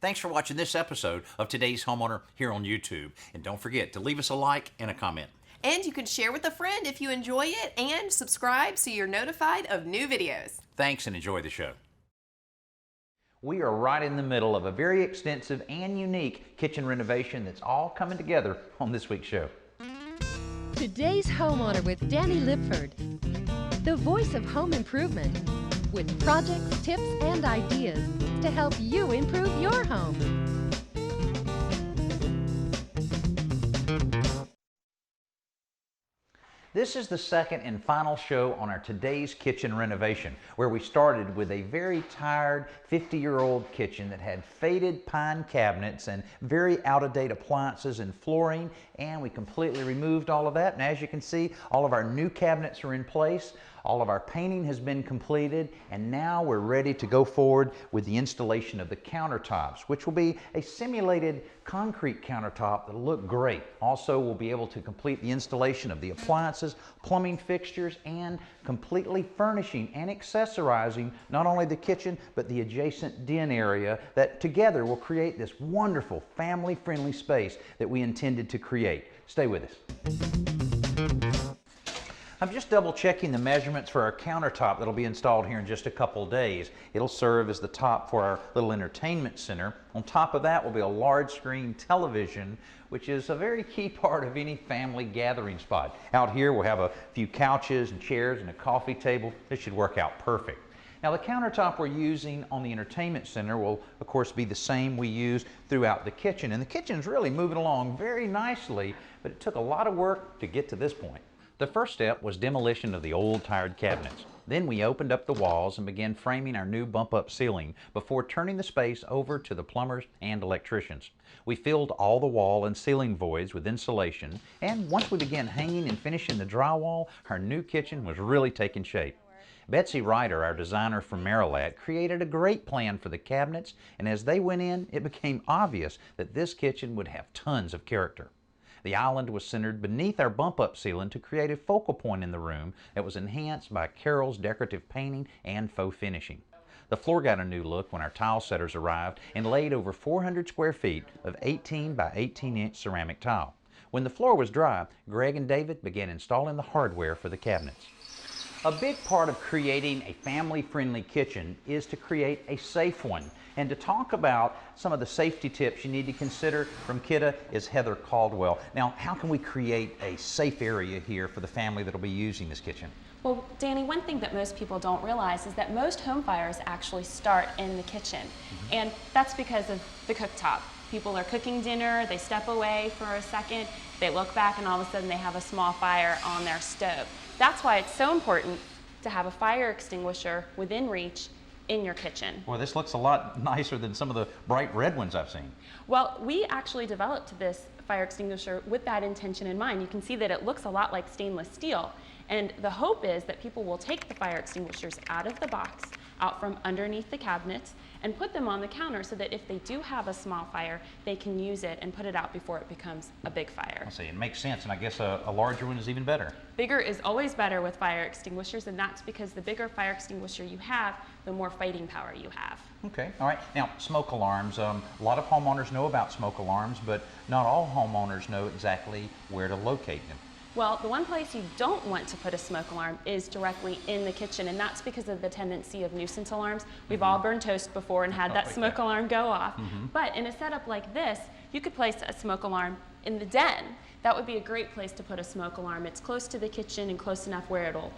Thanks for watching this episode of Today's Homeowner here on YouTube. And don't forget to leave us a like and a comment. And you can share with a friend if you enjoy it, and subscribe so you're notified of new videos. Thanks and enjoy the show. We are right in the middle of a very extensive and unique kitchen renovation that's all coming together on this week's show. Today's Homeowner with Danny Lipford, the voice of home improvement, with projects, tips, and ideas to help you improve your home. This is the second and final show on our Today's Kitchen renovation, where we started with a very tired 50-year-old kitchen that had faded pine cabinets and very out-of-date appliances and flooring, and we completely removed all of that. And as you can see, all of our new cabinets are in place. All of our painting has been completed, and now we're ready to go forward with the installation of the countertops, which will be a simulated concrete countertop that'll look great. Also, we'll be able to complete the installation of the appliances, plumbing fixtures, and completely furnishing and accessorizing not only the kitchen, but the adjacent den area that together will create this wonderful family-friendly space that we intended to create. Stay with us. I'm just double checking the measurements for our countertop that'll be installed here in just a couple days. It'll serve as the top for our little entertainment center. On top of that will be a large screen television, which is a very key part of any family gathering spot. Out here we'll have a few couches and chairs and a coffee table. This should work out perfect. Now the countertop we're using on the entertainment center will of course be the same we use throughout the kitchen. And the kitchen's really moving along very nicely, but it took a lot of work to get to this point. The first step was demolition of the old tired cabinets. Then we opened up the walls and began framing our new bump-up ceiling before turning the space over to the plumbers and electricians. We filled all the wall and ceiling voids with insulation, and once we began hanging and finishing the drywall, our new kitchen was really taking shape. Betsy Ryder, our designer from Marilat, created a great plan for the cabinets, and as they went in, it became obvious that this kitchen would have tons of character. The island was centered beneath our bump-up ceiling to create a focal point in the room that was enhanced by Carol's decorative painting and faux finishing. The floor got a new look when our tile setters arrived and laid over 400 square feet of 18 by 18 inch ceramic tile. When the floor was dry, Greg and David began installing the hardware for the cabinets. A big part of creating a family-friendly kitchen is to create a safe one. And to talk about some of the safety tips you need to consider from Kidda is Heather Caldwell. Now, how can we create a safe area here for the family that will be using this kitchen? Well, Danny, one thing that most people don't realize is that most home fires actually start in the kitchen. And that's because of the cooktop. People are cooking dinner, they step away for a second, they look back, and all of a sudden they have a small fire on their stove. That's why it's so important to have a fire extinguisher within reach in your kitchen. Well, this looks a lot nicer than some of the bright red ones I've seen. Well, we actually developed this fire extinguisher with that intention in mind. You can see that it looks a lot like stainless steel. And the hope is that people will take the fire extinguishers out of the box, out from underneath the cabinets, and put them on the counter so that if they do have a small fire, they can use it and put it out before it becomes a big fire. I see, it makes sense, and I guess a larger one is even better. Bigger is always better with fire extinguishers, and that's because the bigger fire extinguisher you have, the more fighting power you have. Okay, all right. Now, smoke alarms. A lot of homeowners know about smoke alarms, but not all homeowners know exactly where to locate them. Well, the one place you don't want to put a smoke alarm is directly in the kitchen, and that's because of the tendency of nuisance alarms. We've all burned toast before and had that smoke alarm go off. But in a setup like this, you could place a smoke alarm in the den. That would be a great place to put a smoke alarm. It's close to the kitchen and close enough where it'll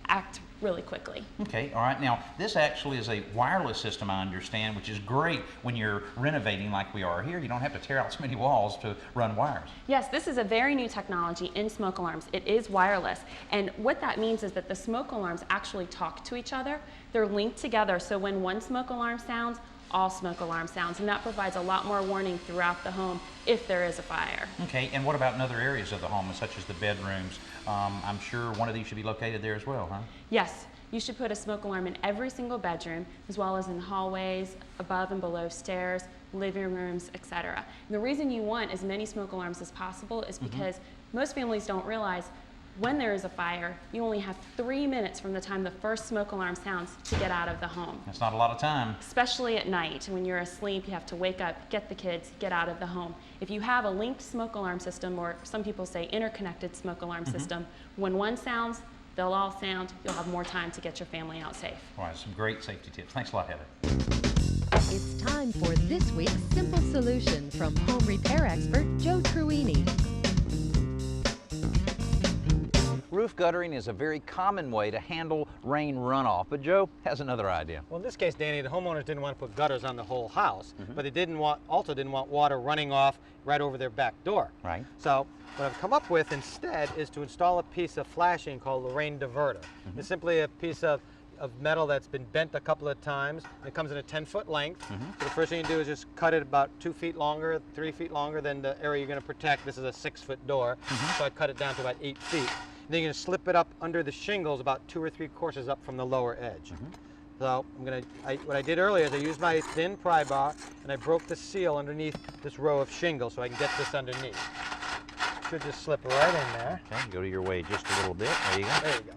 act really quickly. Okay, all right. Now, this actually is a wireless system, I understand, which is great when you're renovating like we are here. You don't have to tear out so many walls to run wires. Yes, this is a very new technology in smoke alarms. It is wireless, and what that means is that the smoke alarms actually talk to each other. They're linked together, so when one smoke alarm sounds, all smoke alarm sounds, and that provides a lot more warning throughout the home if there is a fire. Okay, and what about in other areas of the home, such as the bedrooms? I'm sure one of these should be located there as well, huh? Yes, you should put a smoke alarm in every single bedroom, as well as in hallways, above and below stairs, living rooms, etc. And the reason you want as many smoke alarms as possible is because most families don't realize When there is a fire, you only have 3 minutes from the time the first smoke alarm sounds to get out of the home. That's not a lot of time. Especially at night, when you're asleep, you have to wake up, get the kids, get out of the home. If you have a linked smoke alarm system, or some people say interconnected smoke alarm system, when one sounds, they'll all sound. You'll have more time to get your family out safe. All right, some great safety tips. Thanks a lot, Heather. It's time for this week's simple solution from home repair expert Joe Truini. Roof guttering is a very common way to handle rain runoff, but Joe has another idea. Well, in this case, Danny, the homeowners didn't want to put gutters on the whole house, but they also didn't want water running off right over their back door. Right. So what I've come up with instead is to install a piece of flashing called the rain diverter. It's simply a piece of metal that's been bent a couple of times. It comes in a 10-foot length. So the first thing you do is just cut it about 2 feet longer, 3 feet longer than the area you're going to protect. This is a 6-foot door, so I cut it down to about 8 feet. Then you're going to slip it up under the shingles about 2 or 3 courses up from the lower edge. So what I did earlier is I used my thin pry bar and I broke the seal underneath this row of shingles so I can get this underneath. Should just slip right in there. Okay, go to your way just a little bit. There you go. There you go.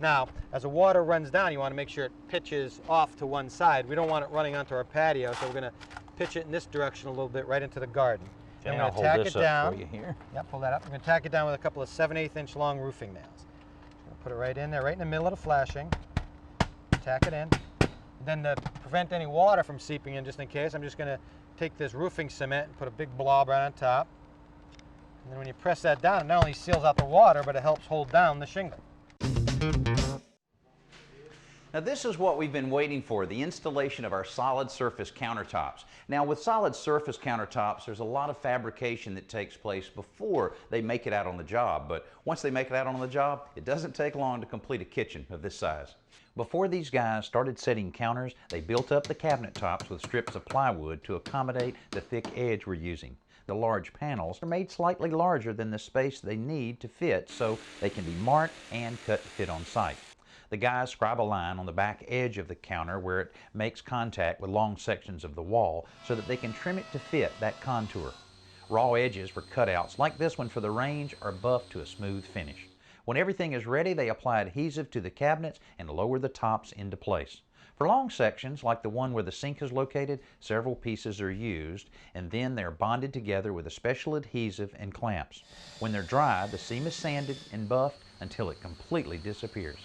Now, as the water runs down, you want to make sure it pitches off to one side. We don't want it running onto our patio, so we're going to pitch it in this direction a little bit right into the garden. Okay, I'm I'll going to hold tack this it up down. for you here. Yep, pull that up. I'm going to tack it down with a couple of 7/8 inch long roofing nails. Put it right in there, right in the middle of the flashing. Tack it in. Then to prevent any water from seeping in, just in case, I'm just going to take this roofing cement and put a big blob right on top. And then when you press that down, it not only seals out the water, but it helps hold down the shingle. Now this is what we've been waiting for, the installation of our solid surface countertops. Now with solid surface countertops, there's a lot of fabrication that takes place before they make it out on the job, but once they make it out on the job, it doesn't take long to complete a kitchen of this size. Before these guys started setting counters, they built up the cabinet tops with strips of plywood to accommodate the thick edge we're using. The large panels are made slightly larger than the space they need to fit, so they can be marked and cut to fit on site. The guys scribe a line on the back edge of the counter where it makes contact with long sections of the wall so that they can trim it to fit that contour. Raw edges for cutouts like this one for the range are buffed to a smooth finish. When everything is ready, they apply adhesive to the cabinets and lower the tops into place. For long sections, like the one where the sink is located, several pieces are used, and then they're bonded together with a special adhesive and clamps. When they're dry, the seam is sanded and buffed until it completely disappears.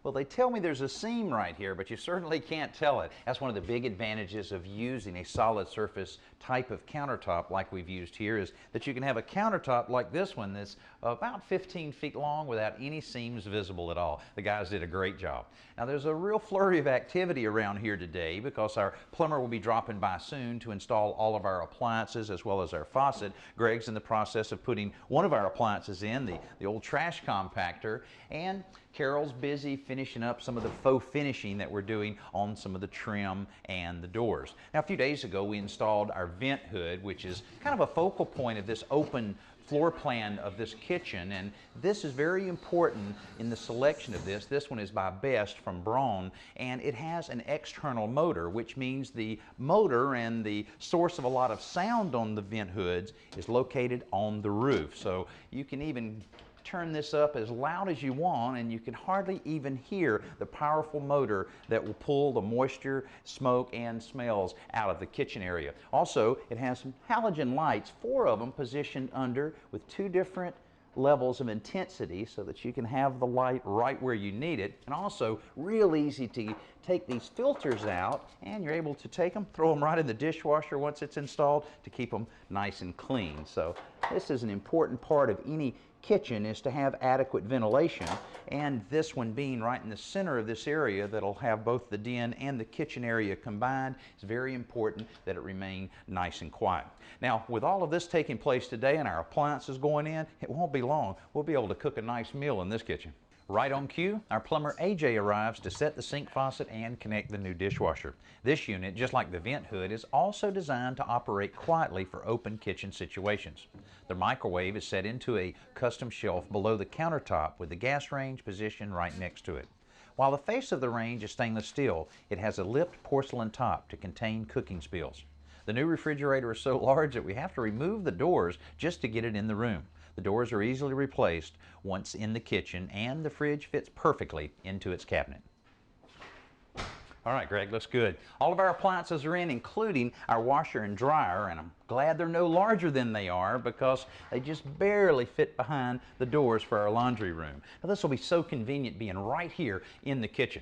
Well, they tell me there's a seam right here, but you certainly can't tell it. That's one of the big advantages of using a solid surface type of countertop like we've used here, is that you can have a countertop like this one that's about 15 feet long without any seams visible at all. The guys did a great job. Now there's a real flurry of activity around here today because our plumber will be dropping by soon to install all of our appliances as well as our faucet. Greg's in the process of putting one of our appliances in, the old trash compactor, and Carol's busy finishing up some of the faux finishing that we're doing on some of the trim and the doors. Now a few days ago we installed our vent hood, which is kind of a focal point of this open floor plan of this kitchen, and this is very important in the selection of this. This one is by Best from Braun, and it has an external motor, which means the motor and the source of a lot of sound on the vent hoods is located on the roof. So you can even turn this up as loud as you want and you can hardly even hear the powerful motor that will pull the moisture, smoke, and smells out of the kitchen area. Also, it has some halogen lights, 4 of them positioned under with 2 different levels of intensity so that you can have the light right where you need it, and also real easy to take these filters out, and you're able to take them, throw them right in the dishwasher once it's installed to keep them nice and clean. So this is an important part of any kitchen, is to have adequate ventilation, and this one being right in the center of this area that'll have both the den and the kitchen area combined, it's very important that it remain nice and quiet. Now with all of this taking place today and our appliances going in, it won't be long. We'll be able to cook a nice meal in this kitchen. Right on cue, our plumber AJ arrives to set the sink faucet and connect the new dishwasher. This unit, just like the vent hood, is also designed to operate quietly for open kitchen situations. The microwave is set into a custom shelf below the countertop with the gas range positioned right next to it. While the face of the range is stainless steel, it has a lipped porcelain top to contain cooking spills. The new refrigerator is so large that we have to remove the doors just to get it in the room. The doors are easily replaced once in the kitchen, and the fridge fits perfectly into its cabinet. All right, Greg, looks good. All of our appliances are in, including our washer and dryer, and I'm glad they're no larger than they are because they just barely fit behind the doors for our laundry room. Now, this will be so convenient being right here in the kitchen.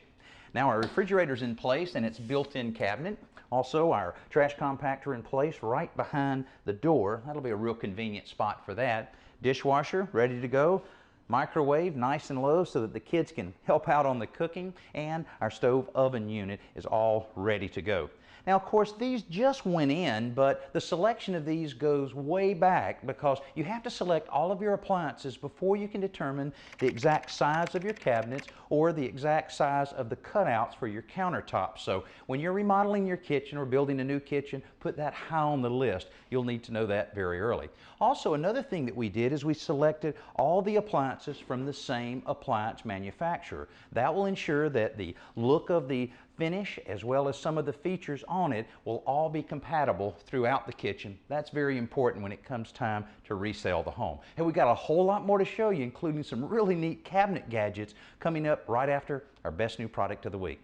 Now, our refrigerator's in place and its built-in cabinet. Also, our trash compactor in place right behind the door. That'll be a real convenient spot for that. Dishwasher ready to go. Microwave nice and low so that the kids can help out on the cooking, and our stove oven unit is all ready to go. Now, of course, these just went in, but the selection of these goes way back because you have to select all of your appliances before you can determine the exact size of your cabinets or the exact size of the cutouts for your countertops. So when you're remodeling your kitchen or building a new kitchen, put that high on the list. You'll need to know that very early. Also, another thing that we did is we selected all the appliances from the same appliance manufacturer. That will ensure that the look of the finish as well as some of the features on it will all be compatible throughout the kitchen. That's very important when it comes time to resell the home. And we got a whole lot more to show you, including some really neat cabinet gadgets coming up right after our best new product of the week.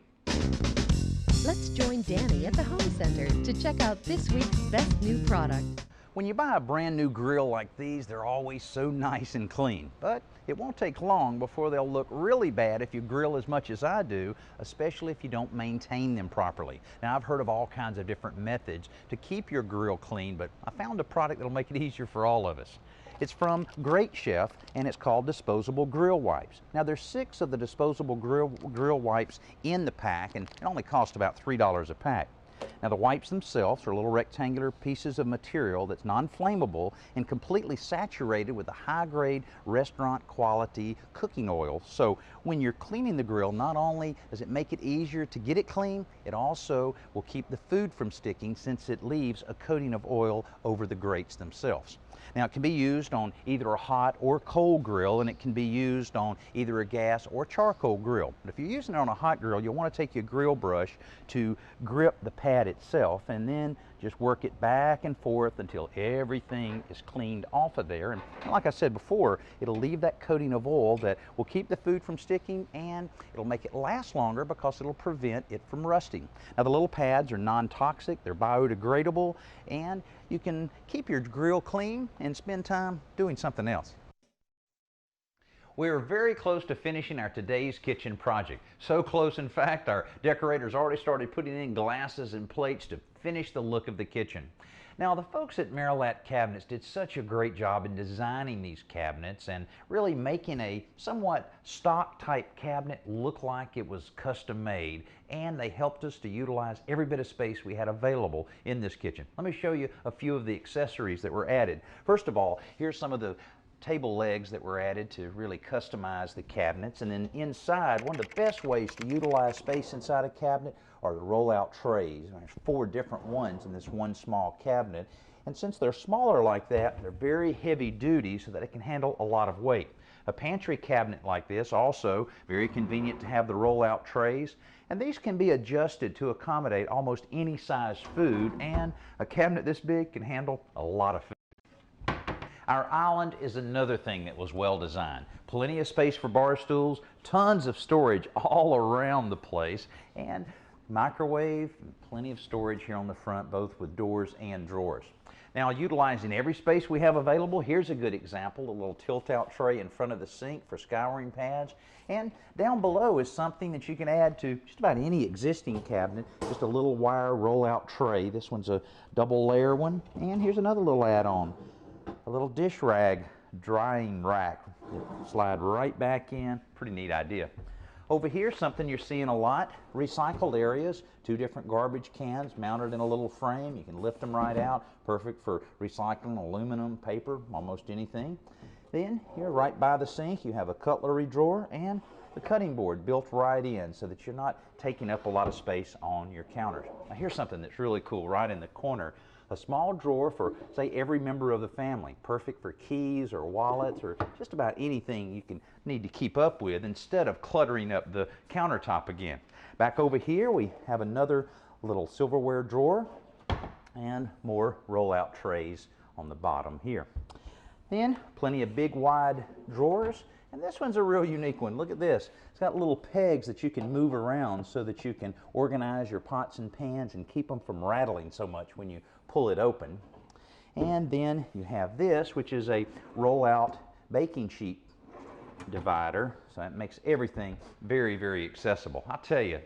Let's join Danny at the Home Center to check out this week's best new product. When you buy a brand new grill like these, they're always so nice and clean, but it won't take long before they'll look really bad if you grill as much as I do, especially if you don't maintain them properly. Now, I've heard of all kinds of different methods to keep your grill clean, but I found a product that'll make it easier for all of us. It's from Great Chef, and it's called disposable grill wipes. Now, there's 6 of the disposable grill wipes in the pack, and it only costs about $3 a pack. Now, the wipes themselves are little rectangular pieces of material that's non-flammable and completely saturated with a high-grade restaurant quality cooking oil. So when you're cleaning the grill, not only does it make it easier to get it clean, it also will keep the food from sticking since it leaves a coating of oil over the grates themselves. Now, it can be used on either a hot or cold grill, and it can be used on either a gas or charcoal grill. But if you're using it on a hot grill, you'll want to take your grill brush to grip the pad itself and then just work it back and forth until everything is cleaned off of there. And like I said before, it'll leave that coating of oil that will keep the food from sticking, and it'll make it last longer because it'll prevent it from rusting. Now, the little pads are non-toxic, they're biodegradable, and you can keep your grill clean and spend time doing something else. We're very close to finishing our today's kitchen project. So close, in fact, our decorators already started putting in glasses and plates to finish the look of the kitchen. Now, the folks at Marilat Cabinets did such a great job in designing these cabinets and really making a somewhat stock type cabinet look like it was custom made, and they helped us to utilize every bit of space we had available in this kitchen. Let me show you a few of the accessories that were added. First of all, here's some of the table legs that were added to really customize the cabinets. And then inside, one of the best ways to utilize space inside a cabinet are the roll-out trays. There's 4 different ones in this one small cabinet. And since they're smaller like that, they're very heavy duty so that it can handle a lot of weight. A pantry cabinet like this, also very convenient to have the roll-out trays. And these can be adjusted to accommodate almost any size food, and a cabinet this big can handle a lot of food. Our island is another thing that was well designed. Plenty of space for bar stools, tons of storage all around the place, and microwave, plenty of storage here on the front, both with doors and drawers. Now, utilizing every space we have available, here's a good example, a little tilt-out tray in front of the sink for scouring pads. And down below is something that you can add to just about any existing cabinet, just a little wire roll-out tray. This one's a double layer one, and here's another little add-on. A little dish rag drying rack. Slide right back in. Pretty neat idea. Over here, something you're seeing a lot, recycled areas, 2 different garbage cans mounted in a little frame. You can lift them right out. Perfect for recycling aluminum, paper, almost anything. Then here right by the sink, you have a cutlery drawer and the cutting board built right in so that you're not taking up a lot of space on your counters. Now, here's something that's really cool right in the corner. A small drawer for, say, every member of the family. Perfect for keys or wallets or just about anything you can need to keep up with instead of cluttering up the countertop again. Back over here, we have another little silverware drawer and more roll-out trays on the bottom here. Then plenty of big wide drawers, and this one's a real unique one. Look at this. It's got little pegs that you can move around so that you can organize your pots and pans and keep them from rattling so much when you pull it open. And then you have this, which is a roll-out baking sheet divider, so that makes everything very, very accessible. I'll tell you,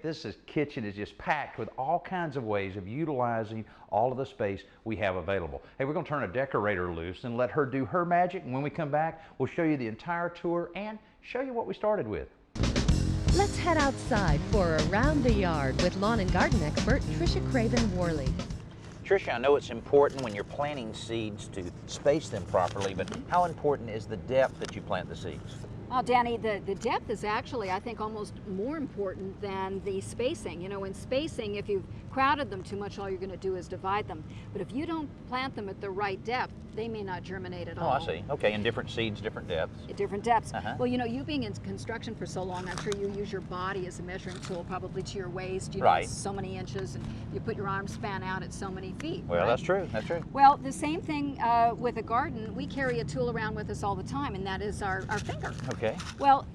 kitchen is just packed with all kinds of ways of utilizing all of the space we have available. Hey, we're going to turn a decorator loose and let her do her magic, and when we come back, we'll show you the entire tour and show you what we started with. Let's head outside for Around the Yard with lawn and garden expert Tricia Craven-Worley. Tricia, I know it's important when you're planting seeds to space them properly, but how important is the depth that you plant the seeds? Well, Danny, the depth is actually, I think, almost more important than the spacing. You know, in spacing, if you've crowded them too much, all you're going to do is divide them. But if you don't plant them at the right depth, they may not germinate at all. Oh, I see. Okay, and different seeds, different depths. At different depths. Uh-huh. Well, you know, you being in construction for so long, I'm sure you use your body as a measuring tool, probably to your waist. You know, Right. it's so many inches, and you put your arm span out at so many feet. Well, right? that's true. That's true. Well, the same thing with a garden. We carry a tool around with us all the time, and that is our finger. Okay. Well,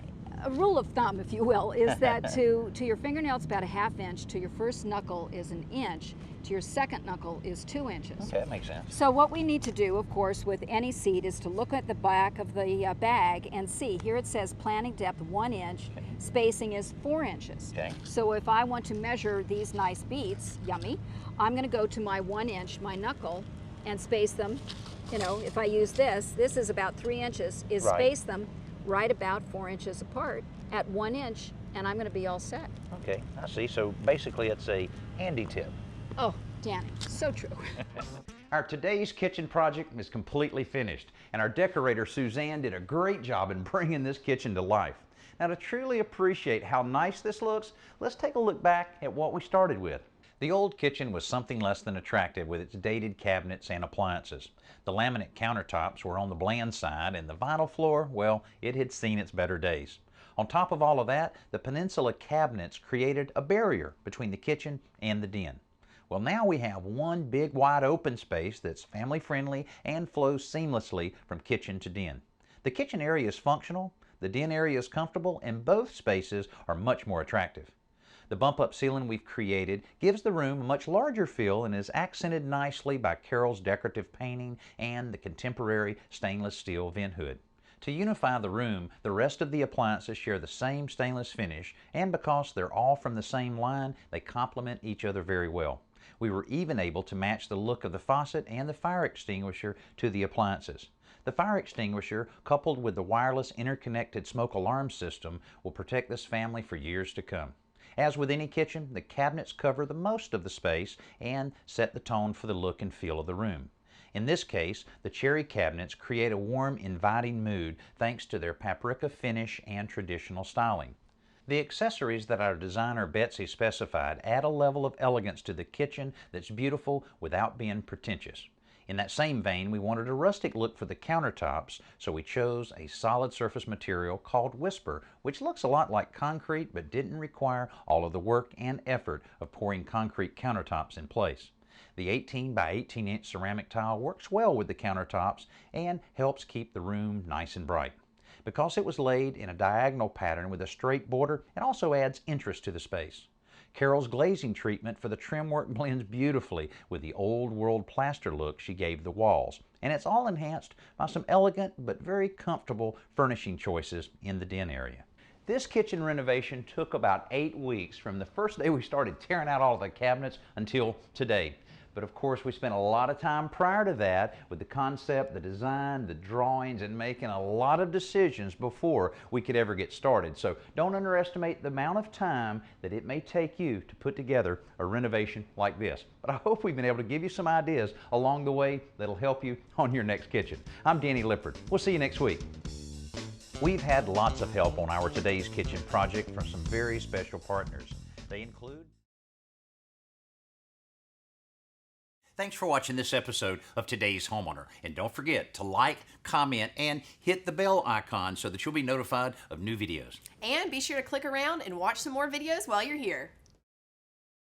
a rule of thumb, if you will, is that to your fingernail it's about a ½ inch, to your first knuckle is an inch, to your second knuckle is 2 inches. Okay, that makes sense. So what we need to do, of course, with any seed is to look at the back of the bag and see. Here it says planting depth 1 inch, spacing is 4 inches. Okay. So if I want to measure these nice beets, yummy, I'm going to go to my 1 inch, my knuckle, and space them. You know, if I use this is about 3 inches, is Right. space them right about 4 inches apart at 1 inch, and I'm going to be all set. Okay, I see. So basically it's a handy tip. Oh, Danny, so true. Our today's kitchen project is completely finished, and our decorator Suzanne did a great job in bringing this kitchen to life. Now, to truly appreciate how nice this looks, let's take a look back at what we started with. The old kitchen was something less than attractive with its dated cabinets and appliances. The laminate countertops were on the bland side, and the vinyl floor, well, it had seen its better days. On top of all of that, the Peninsula cabinets created a barrier between the kitchen and the den. Well, now we have one big wide open space that's family friendly and flows seamlessly from kitchen to den. The kitchen area is functional, the den area is comfortable, and both spaces are much more attractive. The bump-up ceiling we've created gives the room a much larger feel and is accented nicely by Carol's decorative painting and the contemporary stainless steel vent hood. To unify the room, the rest of the appliances share the same stainless finish, and because they're all from the same line, they complement each other very well. We were even able to match the look of the faucet and the fire extinguisher to the appliances. The fire extinguisher, coupled with the wireless interconnected smoke alarm system, will protect this family for years to come. As with any kitchen, the cabinets cover the most of the space and set the tone for the look and feel of the room. In this case, the cherry cabinets create a warm, inviting mood thanks to their paprika finish and traditional styling. The accessories that our designer Betsy specified add a level of elegance to the kitchen that's beautiful without being pretentious. In that same vein, we wanted a rustic look for the countertops, so we chose a solid surface material called Whisper, which looks a lot like concrete but didn't require all of the work and effort of pouring concrete countertops in place. The 18 by 18 inch ceramic tile works well with the countertops and helps keep the room nice and bright. Because it was laid in a diagonal pattern with a straight border, it also adds interest to the space. Carol's glazing treatment for the trim work blends beautifully with the old world plaster look she gave the walls, and it's all enhanced by some elegant but very comfortable furnishing choices in the den area. This kitchen renovation took about 8 weeks from the first day we started tearing out all the cabinets until today. But of course, we spent a lot of time prior to that with the concept, the design, the drawings, and making a lot of decisions before we could ever get started. So don't underestimate the amount of time that it may take you to put together a renovation like this. But I hope we've been able to give you some ideas along the way that'll help you on your next kitchen. I'm Danny Lipford. We'll see you next week. We've had lots of help on our Today's Kitchen project from some very special partners. They include... Thanks for watching this episode of Today's Homeowner. And don't forget to like, comment, and hit the bell icon so that you'll be notified of new videos. And be sure to click around and watch some more videos while you're here.